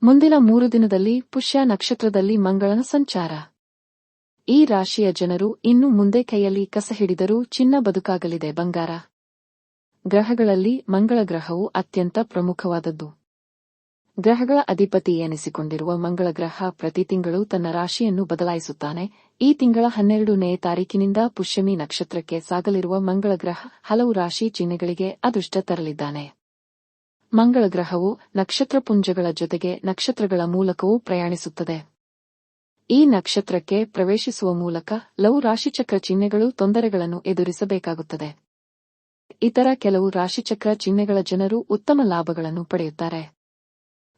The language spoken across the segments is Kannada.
ಮುಂದಿನ 3 ದಿನದಲ್ಲಿ ಪುಷ್ಯ ನಕ್ಷತ್ರದಲ್ಲಿ ಮಂಗಳನ ಸಂಚಾರ. ಈ ರಾಶಿಯ ಜನರು ಇನ್ನು ಮುಂದೆ ಕೈಯಲ್ಲಿ ಕಸ ಹಿಡಿದರೂ ಚಿನ್ನ ಬದುಕಾಗಲಿದೆ ಬಂಗಾರ. ಗ್ರಹಗಳಲ್ಲಿ ಮಂಗಳ ಗ್ರಹವು ಅತ್ಯಂತ ಪ್ರಮುಖವಾದದ್ದು. ಗ್ರಹಗಳ ಅಧಿಪತಿ ಎನಿಸಿಕೊಂಡಿರುವ ಮಂಗಳ ಗ್ರಹ ಪ್ರತಿ ತಿಂಗಳು ತನ್ನ ರಾಶಿಯನ್ನು ಬದಲಾಯಿಸುತ್ತಾನೆ. ಈ ತಿಂಗಳ 12ನೇ ತಾರೀಕಿನಿಂದ ಪುಷ್ಯಮಿ ನಕ್ಷತ್ರಕ್ಕೆ ಸಾಗಲಿರುವ ಮಂಗಳ ಗ್ರಹ ಹಲವು ರಾಶಿ ಚಿಹ್ನೆಗಳಿಗೆ ಅದೃಷ್ಟ ತರಲಿದ್ದಾನೆ. ಮಂಗಳ ಗ್ರಹವು ನಕ್ಷತ್ರಪುಂಜಗಳ ಜೊತೆಗೆ ನಕ್ಷತ್ರಗಳ ಮೂಲಕವೂ ಪ್ರಯಾಣಿಸುತ್ತದೆ. ಈ ನಕ್ಷತ್ರಕ್ಕೆ ಪ್ರವೇಶಿಸುವ ಮೂಲಕ ಹಲವು ರಾಶಿಚಕ್ರ ಚಿಹ್ನೆಗಳು ತೊಂದರೆಗಳನ್ನು ಎದುರಿಸಬೇಕಾಗುತ್ತದೆ. ಇತರ ಕೆಲವು ರಾಶಿಚಕ್ರ ಚಿಹ್ನೆಗಳ ಜನರು ಉತ್ತಮ ಲಾಭಗಳನ್ನು ಪಡೆಯುತ್ತಾರೆ.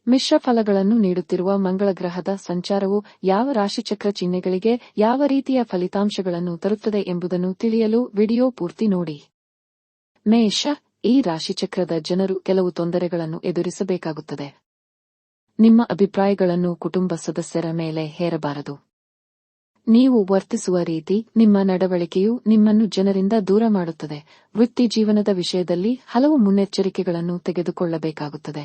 ಮಿಶ್ರ ಫಲಗಳನ್ನು ನೀಡುತ್ತಿರುವ ಮಂಗಳ ಗ್ರಹದ ಸಂಚಾರವು ಯಾವ ರಾಶಿಚಕ್ರ ಚಿಹ್ನೆಗಳಿಗೆ ಯಾವ ರೀತಿಯ ಫಲಿತಾಂಶಗಳನ್ನು ತರುತ್ತದೆ ಎಂಬುದನ್ನು ತಿಳಿಯಲು ವಿಡಿಯೋ ಪೂರ್ತಿ ನೋಡಿ. ಮೇಷ, ಈ ರಾಶಿಚಕ್ರದ ಜನರು ಕೆಲವು ತೊಂದರೆಗಳನ್ನು ಎದುರಿಸಬೇಕಾಗುತ್ತದೆ. ನಿಮ್ಮ ಅಭಿಪ್ರಾಯಗಳನ್ನು ಕುಟುಂಬ ಸದಸ್ಯರ ಮೇಲೆ ಹೇರಬಾರದು. ನೀವು ವರ್ತಿಸುವ ರೀತಿ, ನಿಮ್ಮ ನಡವಳಿಕೆಯು ನಿಮ್ಮನ್ನು ಜನರಿಂದ ದೂರ ಮಾಡುತ್ತದೆ. ವೃತ್ತಿ ಜೀವನದ ವಿಷಯದಲ್ಲಿ ಹಲವು ಮುನ್ನೆಚ್ಚರಿಕೆಗಳನ್ನು ತೆಗೆದುಕೊಳ್ಳಬೇಕಾಗುತ್ತದೆ.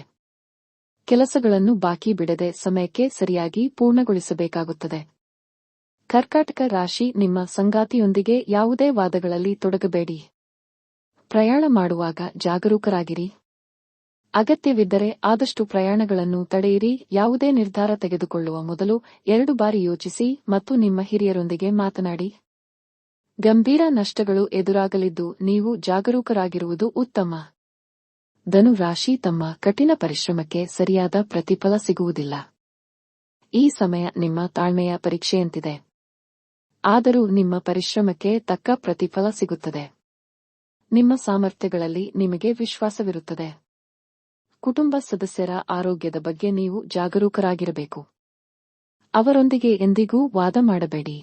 ಕೆಲಸಗಳನ್ನು ಬಾಕಿ ಬಿಡದೆ ಸಮಯಕ್ಕೆ ಸರಿಯಾಗಿ ಪೂರ್ಣಗೊಳಿಸಬೇಕಾಗುತ್ತದೆ. ಕರ್ಕಾಟಕ ರಾಶಿ, ನಿಮ್ಮ ಸಂಗಾತಿಯೊಂದಿಗೆ ಯಾವುದೇ ವಾದಗಳಲ್ಲಿ ತೊಡಗಬೇಡಿ. ಪ್ರಯಾಣ ಮಾಡುವಾಗ ಜಾಗರೂಕರಾಗಿರಿ. ಅಗತ್ಯವಿದ್ದರೆ ಆದಷ್ಟು ಪ್ರಯಾಣಗಳನ್ನು ತಡೆಯಿರಿ. ಯಾವುದೇ ನಿರ್ಧಾರ ತೆಗೆದುಕೊಳ್ಳುವ ಮೊದಲು 2 ಬಾರಿ ಯೋಚಿಸಿ ಮತ್ತು ನಿಮ್ಮ ಹಿರಿಯರೊಂದಿಗೆ ಮಾತನಾಡಿ. ಗಂಭೀರ ನಷ್ಟಗಳು ಎದುರಾಗಲಿದ್ದು ನೀವು ಜಾಗರೂಕರಾಗಿರುವುದು ಉತ್ತಮ. ಧನು ರಾಶಿ, ತಮ್ಮ ಕಠಿಣ ಪರಿಶ್ರಮಕ್ಕೆ ಸರಿಯಾದ ಪ್ರತಿಫಲ ಸಿಗುವುದಿಲ್ಲ. ಈ ಸಮಯ ನಿಮ್ಮ ತಾಳ್ಮೆಯ ಪರೀಕ್ಷೆಯಂತಿದೆ. ಆದರೂ ನಿಮ್ಮ ಪರಿಶ್ರಮಕ್ಕೆ ತಕ್ಕ ಪ್ರತಿಫಲ ಸಿಗುತ್ತದೆ. ನಿಮ್ಮ ಸಾಮರ್ಥ್ಯಗಳಲ್ಲಿ ನಿಮಗೆ ವಿಶ್ವಾಸವಿರುತ್ತದೆ. ಕುಟುಂಬ ಸದಸ್ಯರ ಆರೋಗ್ಯದ ಬಗ್ಗೆ ನೀವು ಜಾಗರೂಕರಾಗಿರಬೇಕು. ಅವರೊಂದಿಗೆ ಎಂದಿಗೂ ವಾದ ಮಾಡಬೇಡಿ.